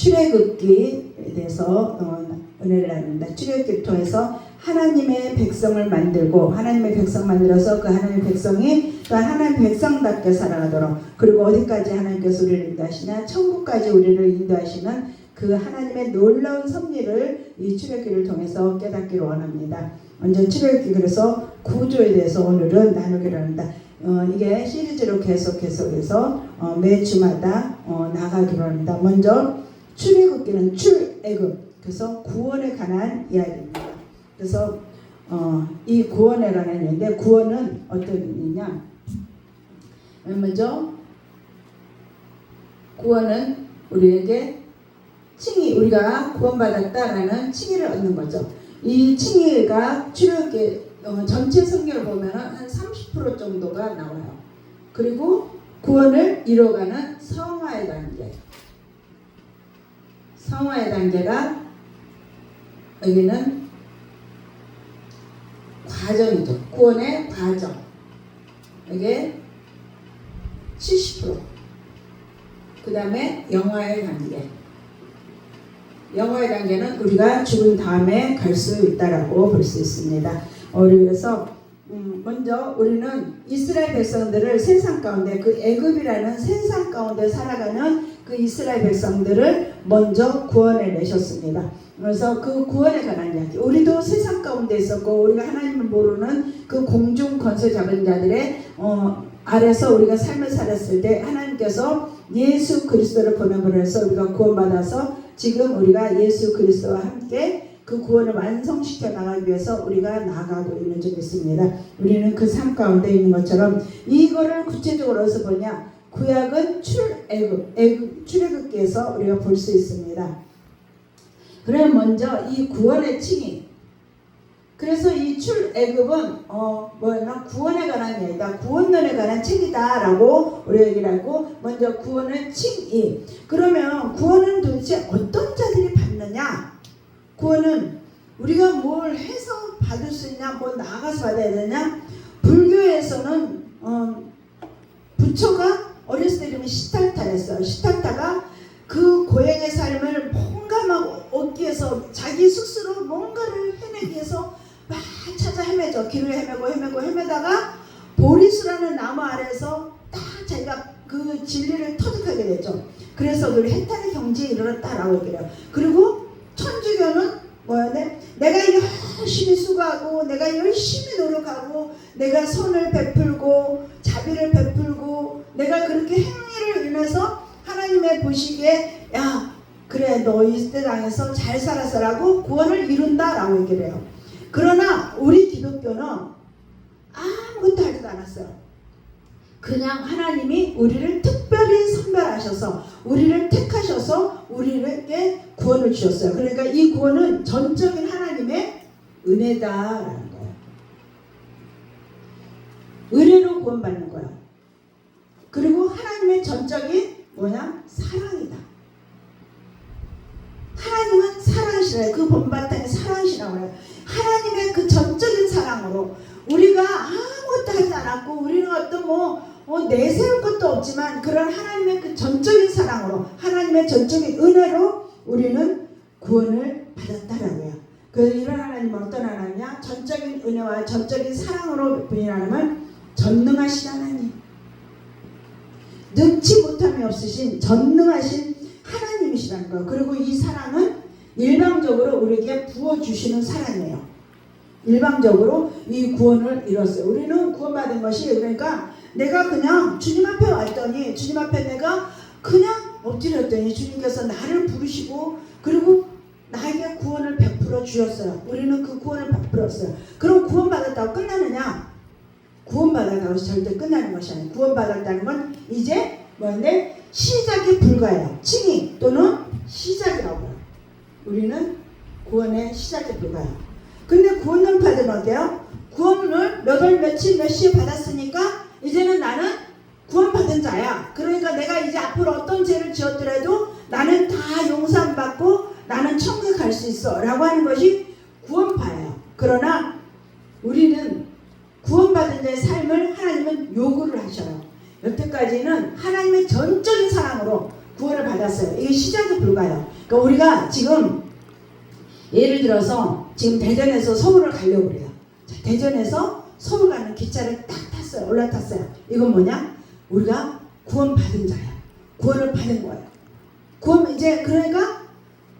출애굽기에 대해서 은혜를 나눕니다. 출애굽기를 통해서 하나님의 백성을 만들고 하나님의 백성 만들어서 그 하나님의 백성이 또 하나님의 백성답게 살아가도록, 그리고 어디까지 하나님께서 우리를 인도하시냐, 천국까지 우리를 인도하시는 그 하나님의 놀라운 섭리를 이 출애굽기를 통해서 깨닫기를 원합니다. 먼저 출애굽기 그래서 구조에 대해서 오늘은 나누기를 합니다. 이게 시리즈로 계속해서 매 주마다 나가기로 합니다. 먼저 출애굽기는 출애굽, 그래서 구원에 관한 이야기입니다. 그래서 이 구원에 관한 이야기인데, 구원은 어떤 의미냐? 먼저 구원은 우리에게 칭의, 우리가 구원받았다라는 칭의를 얻는 거죠. 이 칭의가 출애굽기 전체 성경을 보면 한 30% 정도가 나와요. 그리고 구원을 이뤄가는 성화의 단계, 성화의 단계가 여기는 과정이죠. 구원의 과정, 이게 70%. 그 다음에 영화의 단계. 영화의 단계는 우리가 죽은 다음에 갈 수 있다라고 볼 수 있습니다. 그래서 먼저 우리는 이스라엘 백성들을 세상 가운데, 그 애굽이라는 세상 가운데 살아가는 그 이스라엘 백성들을 먼저 구원해 내셨습니다. 그래서 그 구원에 관한 이야기, 우리도 세상 가운데 있었고 우리가 하나님을 모르는 그 공중 권세 잡은 자들의 아래서 우리가 삶을 살았을 때 하나님께서 예수 그리스도를 보내버려서 우리가 구원받아서 지금 우리가 예수 그리스도와 함께 그 구원을 완성시켜 나가기 위해서 우리가 나아가고 있는 점이 있습니다. 우리는 그 삶 가운데 있는 것처럼, 이거를 구체적으로 어디서 보냐? 구약은 출애굽기에서 우리가 볼 수 있습니다. 그럼 먼저 이 구원의 칭의, 그래서 이 출애굽은 구원에 관한 얘기다, 구원론에 관한 책이다라고 우리가 얘기를 하고, 먼저 구원의 칭의. 그러면 구원은 도대체 어떤 자들이 받느냐? 구원은 우리가 뭘 해서 받을 수 있냐, 뭐 나가서 받아야 되냐? 불교에서는 부처가 어렸을 때 이름이 시타타였어요. 시타타가 그 고행의 삶을 뭔가 막 얻기 위해서 자기 스스로 뭔가를 해내기 위해서 막 찾아 헤매죠. 길을 헤매다가 보리수라는 나무 아래에서 딱 자기가 그 진리를 터득하게 되죠. 그래서 그 해탈의 경지에 이르렀다라고 얘기해요. 그리고 천주교는 뭐야? 내가 열심히 수고하고 내가 열심히 노력하고 내가 선을 베풀고 자비를 베풀고 내가 그렇게 행위를 인해서 하나님의 보시기에 야 그래 너 이 땅에서 잘 살았어라고 구원을 이룬다라고 얘기를 해요. 그러나 우리 기독교는 아무것도 하지도 않았어요. 그냥 하나님이 우리를 특별히 선별하셔서 우리를 택하셔서 우리에게 구원을 주셨어요. 그러니까 이 구원은 전적인 하나님의 은혜다라는 거예요. 은혜로 구원받는 거예요. 그리고 하나님의 전적인 사랑이다. 하나님은 사랑이시래요. 그 본바탕이 사랑이시라고 해요. 하나님의 그 전적인 사랑으로 우리가 아무것도 하지 않았고 우리는 어떤 내세울 것도 없지만 그런 하나님의 그 전적인 사랑으로 하나님의 전적인 은혜로 우리는 구원을 받았다라고 해요. 그래서 이런 하나님은 어떤 하나님이냐? 전적인 은혜와 전적인 사랑으로 부인 하나님은 전능하신 하나님, 능치 못함이 없으신 전능하신 하나님이시라는 거예요. 그리고 이 사랑은 일방적으로 우리에게 부어주시는 사랑이에요. 일방적으로 이 구원을 이뤘어요. 우리는 구원받은 것이 그러니까 내가 그냥 주님 앞에 왔더니 주님 앞에 내가 그냥 엎드렸더니 주님께서 나를 부르시고 그리고 나에게 구원을 베풀어 주셨어요. 우리는 그 구원을 베풀었어요. 그럼 구원받았다고 끝나느냐? 구원받았다고 해서 절대 끝나는 것이 아니에요. 구원받았다는 건 이제 시작이 불가해요. 칭의 또는 시작이라고 해요. 우리는 구원의 시작이 불가해요. 근데 구원을 받으면 어때요? 구원을 몇 월 며칠 몇 시에 받았으니까 이제는 나는 구원받은 자야. 그러니까 내가 이제 앞으로 어떤 죄를 지었더라도 나는 다 용서받고 나는 천국에 갈 수 있어 라고 하는 것이 구원파예요. 그러나 우리는 구원받은 자의 삶을 하나님은 요구를 하셔요. 여태까지는 하나님의 전적인 사랑으로 구원을 받았어요. 이게 시작에 불과해요. 그러니까 우리가 지금 예를 들어서 지금 대전에서 서울을 가려고 그래요. 자, 대전에서 서울 가는 기차를 딱 탔어요. 올라탔어요. 이건 뭐냐? 우리가 구원받은 자야. 구원을 받은 거예요. 구원 이제 그러니까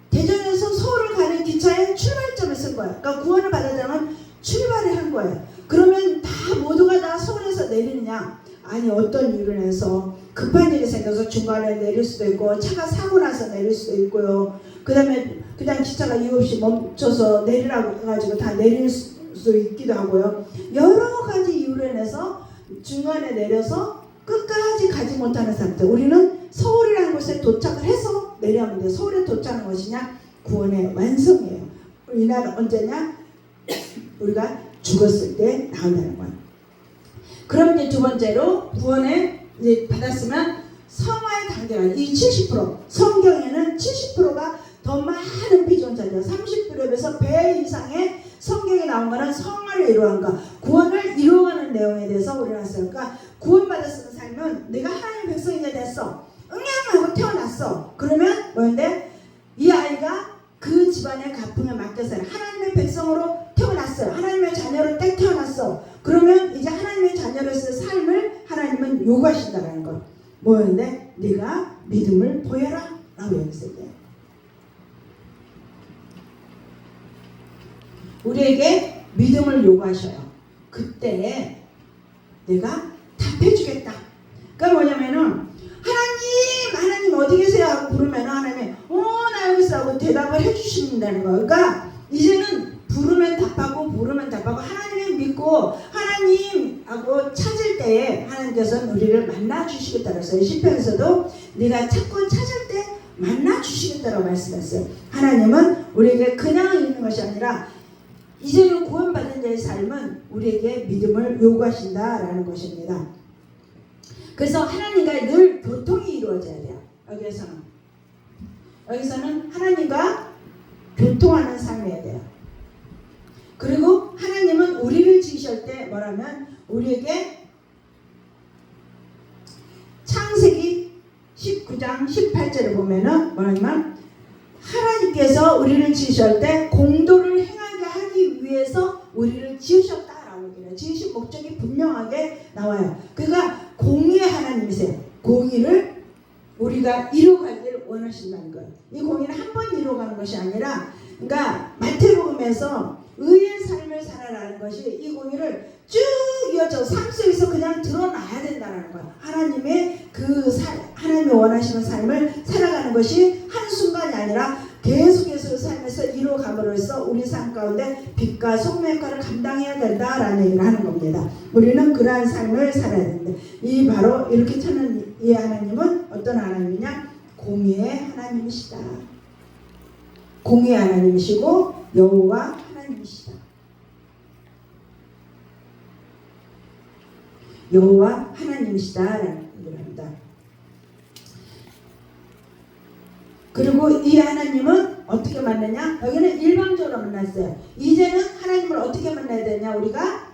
대전에서 서울을 가는 기차의 출발점에 쓴 거예요. 그러니까 구원을 받았다면 출발을 한 거예요. 그러면 다 모두가 다 서울에서 내리느냐? 아니, 어떤 이유로 해서 급한 일이 생겨서 중간에 내릴 수도 있고, 차가 사고 나서 내릴 수도 있고요. 그 다음에 그냥 기차가 이유 없이 멈춰서 내리라고 해가지고 다 내릴 수 있기도 하고요. 여러 가지 이유로 인해서 중간에 내려서 끝까지 가지 못하는 사람들, 우리는 서울이라는 곳에 도착을 해서 내려면 돼요. 서울에 도착하는 것이냐? 구원의 완성이에요. 이날은 언제냐? 우리가 죽었을 때 나온다는 거예요. 그럼 이제 두 번째로 구원을 이제 받았으면 성화의 단계가 이 70%, 성경에는 70%가 더 많은 비전자죠. 30%에서 배 이상의 성경에 나온 거는 성화를 이루어간 거, 구원을 이루어가는 내용에 대해서 우리가 했어요. 그러니까 구원받았으면 삶은 내가 하나님의 백성이 됐어, 응양하고 태어났어. 그러면 뭐인데 이 아이가 그 집안의 가풍에 맡겨서 하나님의 백성으로 태어났어요. 하나님의 자녀로 딱 태어났어. 그러면 이제 하나님의 자녀로서의 삶을 하나님은 요구하신다는 거. 뭐였는데 네가 믿음을 보여라 라고 얘기했어요. 우리에게 믿음을 요구하셔요. 그때 내가 답해주겠다. 그러니까 뭐냐면은 하나님 어디 계세요? 하고 부르면 하나님이 나 여기 있어 하고 대답을 해주신다는 거예요. 그러니까 이제는 부르면 답하고 하나님을 믿고 하나님하고 찾을 때에 하나님께서는 우리를 만나 주시겠다고 했어요. 시편에서도 네가 찾고 찾을 때 만나 주시겠다고 말씀했어요. 하나님은 우리에게 그냥 있는 것이 아니라 이제는 구원받은 자의 삶은 우리에게 믿음을 요구하신다라는 것입니다. 그래서 하나님과 늘 교통이 이루어져야 돼요. 여기서는 하나님과 교통하는 삶이어야 돼요. 그리고 하나님은 우리를 지으실 때 뭐라면 우리에게 창세기 19장 18절을 보면은 뭐냐면 하나님께서 우리를 지으실 때 공도를 행하게 하기 위해서 우리를 지으셨다라고 얘기해요. 지으신 목적이 분명하게 나와요. 그러니까 공의의 하나님이세요. 공의를 우리가 이루어가기를 원하신다는 거예요. 이 공의는 한 번 이루어가는 것이 아니라, 그러니까 마태복음에서 의의 삶을 살아라는 것이 이 공의를 쭉 이어져 삶 속에서 그냥 드러나야 된다는 거예요. 하나님의 하나님이 원하시는 삶을 살아가는 것이 한순간이 아니라 계속해서 삶에서 이루어감으로써 우리 삶 가운데 빛과 소금의 역할을 감당해야 된다라는 얘기를 하는 겁니다. 우리는 그러한 삶을 살아야 되는데 이 바로 이렇게 찾는 이 하나님은 어떤 하나님이냐? 공의의 하나님이시다. 공의의 하나님이시고 여호와 하나님이시다. 여호와 하나님이시다라는 얘기를 합니다. 그리고 이 하나님은 어떻게 만나냐? 여기는 일방적으로 만났어요. 이제는 하나님을 어떻게 만나야 되냐? 우리가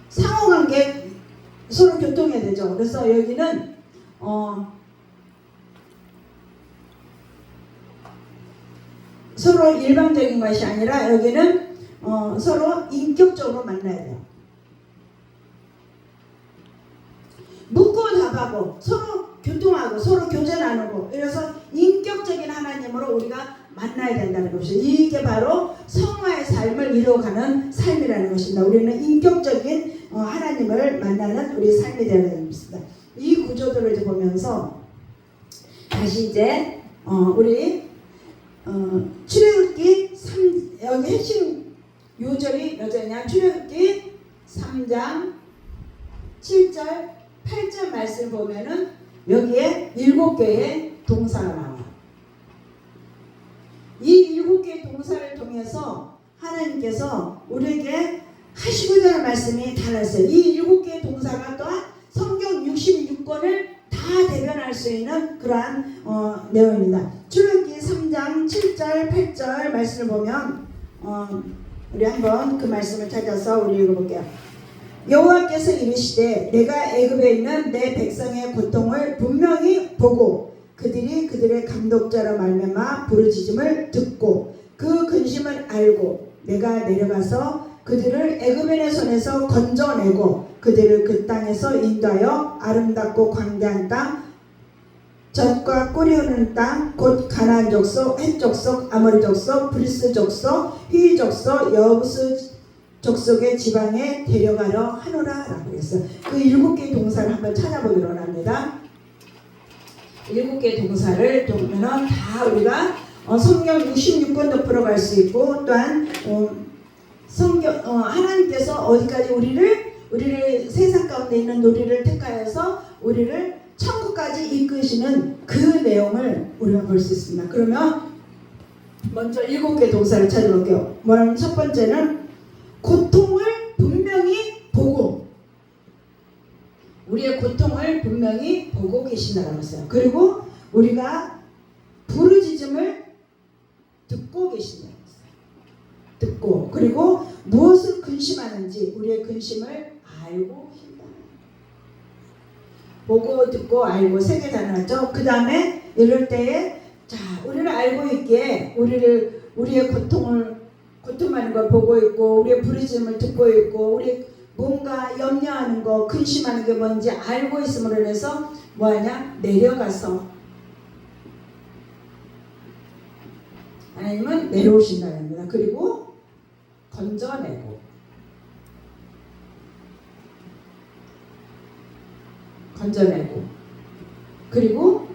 상호관계 서로 교통해야 되죠. 그래서 여기는 서로 일방적인 것이 아니라 여기는 서로 인격적으로 만나야 돼요. 묻고 답하고 서로 교통하고 서로 교제 나누고, 이래서 인격적인 하나님으로 우리가 만나야 된다는 것이죠. 이게 바로 성화의 삶을 이루어가는 삶이라는 것입니다. 우리는 인격적인 하나님을 만나는 우리 삶이 되어야 됩니다. 이 구조들을 이제 보면서 다시 이제 우리 출애굽기 3, 여기 핵심 요절이 몇 절이냐? 출애굽기 3장 7절 8절 말씀 보면은 여기에 7개의 동사가 나와요. 이 7개의 동사를 통해서 하나님께서 우리에게 하시고자 하는 말씀이 달랐어요. 이 7개의 동사가 또한 성경 66권을 다 대변할 수 있는 그러한 내용입니다. 출애굽기 3장 7절 8절 말씀을 보면 우리 한번 그 말씀을 찾아서 우리 읽어볼게요. 여호와께서 이르시되 내가 애굽에 있는 내 백성의 고통을 분명히 보고 그들이 그들의 감독자로 말미암아 부르짖음을 듣고 그 근심을 알고 내가 내려가서 그들을 애굽인의 손에서 건져내고 그들을 그 땅에서 인도하여 아름답고 광대한 땅 젖과 꿀이 흐르는 땅 곧 가나안 족속, 헷 족속, 아모리 족속, 브리스 족속, 히위 족속, 여부스 족속의 지방에 데려가려 하노라 라고 했어요. 그 7개의 동사를 한번 찾아보도록 합니다. 7개의 동사를 보면은 다 우리가 성경 66권도 풀어갈 수 있고 또한 성경 하나님께서 어디까지 우리를 세상 가운데 있는 우리를 택하여서 우리를 천국까지 이끄시는 그 내용을 우리가 볼 수 있습니다. 그러면 먼저 7개 동사를 찾아볼게요. 뭐냐면 첫 번째는 고통을 분명히 보고 우리의 고통을 분명히 보고 계신다라고 했어요. 그리고 우리가 부르짖음을 듣고 계신다라고 했어요. 듣고 그리고 무엇을 근심하는지 우리의 근심을 알고 계신다. 보고 듣고 알고 3개 단어죠. 그 다음에 이럴 때에 자 우리를 알고 있기에 우리의 고통하는 걸 보고 있고 우리의 부르짖음을 듣고 있고 우리 뭔가 염려하는 거 근심하는 게 뭔지 알고 있음으로 인해서 뭐하냐 내려가서 하나님은 내려오신다는 겁니다. 그리고 건져내고 그리고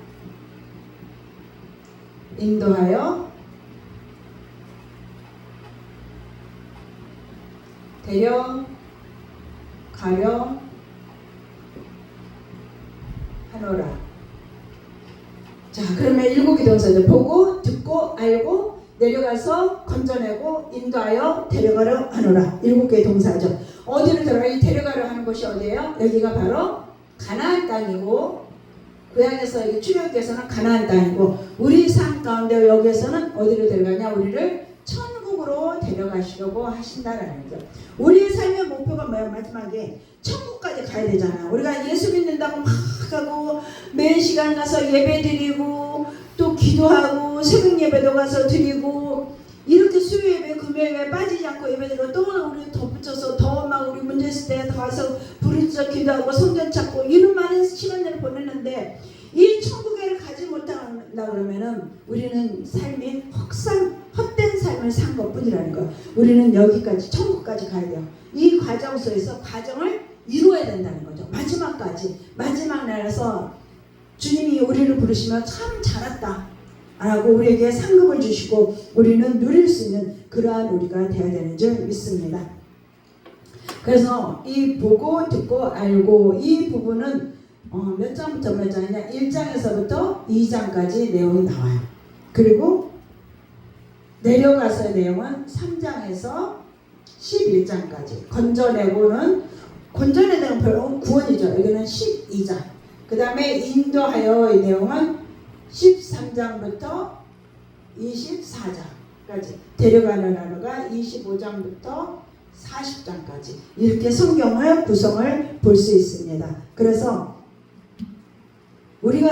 인도하여 데려가려 하노라. 자 그러면 7개 동사죠. 보고 듣고 알고 내려가서 건져내고 인도하여 데려가려 하노라. 7개의 동사죠. 어디로 들어가? 이 데려가려 하는 곳이 어디예요? 여기가 바로 가나안 땅이고 구약에서 여기 출애굽에서는 가나안 땅이고 우리 삶 가운데 여기에서는 어디로 데려가냐? 우리를 천국으로 데려가시려고 하신다라는 거죠. 우리의 삶의 목표가 뭐야? 마지막에 천국까지 가야 되잖아. 우리가 예수 믿는다고 막 하고 매 시간 가서 예배 드리고 또 기도하고 새벽 예배도 가서 드리고 이렇게 수요 예배 금요 예배 빠지지 않고 예배 드리고 또 우리 덧붙여서 더 막 우리 문제 있을 때 더 와서 부르짖어 기도하고 성전 찾고 이런 많은 시간들을 보냈는데 이 천국에를 가지 못한다 그러면은 우리는 삶이 헛된 삶을 산 것뿐이라는 거. 우리는 여기까지 천국까지 가야 돼요. 이 과정 속에서 과정을 이루어야 된다는 거죠. 마지막까지 마지막 날에서 주님이 우리를 부르시면 참 잘했다 라고 우리에게 상급을 주시고 우리는 누릴 수 있는 그러한 우리가 되어야 되는 줄 믿습니다. 그래서 이 보고 듣고 알고 이 부분은 몇 장부터 몇 장이냐 1장에서부터 2장까지 내용이 나와요. 그리고 내려가서의 내용은 3장에서 11장까지 건져내는 결국은 구원이죠. 여기는 12장. 그 다음에 인도하여의 내용은 13장부터 24장까지 데려가는 단어가 25장부터 40장까지 이렇게 성경을 구성을 볼 수 있습니다. 그래서 우리가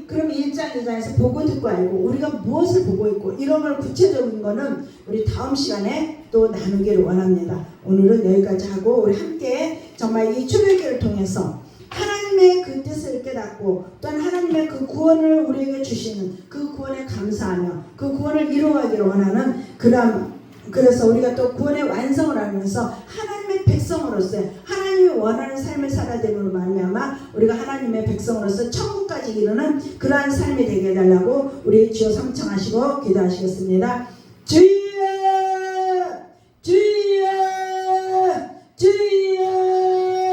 그럼 1장, 2장에서 보고 듣고 알고 우리가 무엇을 보고 있고 이런 걸 구체적인 거는 우리 다음 시간에 또 나누기를 원합니다. 오늘은 여기까지 하고 우리 함께 정말 이 출애굽기를 통해서 하나님의 그 뜻을 깨닫고 또한 하나님의 그 구원을 우리에게 주시는 그 구원에 감사하며 그 구원을 이루어가기를 원하는 그래서 우리가 또 구원의 완성을 하면서 하나님의 백성으로서 하나님이 원하는 삶을 살아야 되는 말미암아 우리가 하나님의 백성으로서 천국까지 이르는 그러한 삶이 되게 해달라고 우리 주여 삼청하시고 기도하시겠습니다. 주여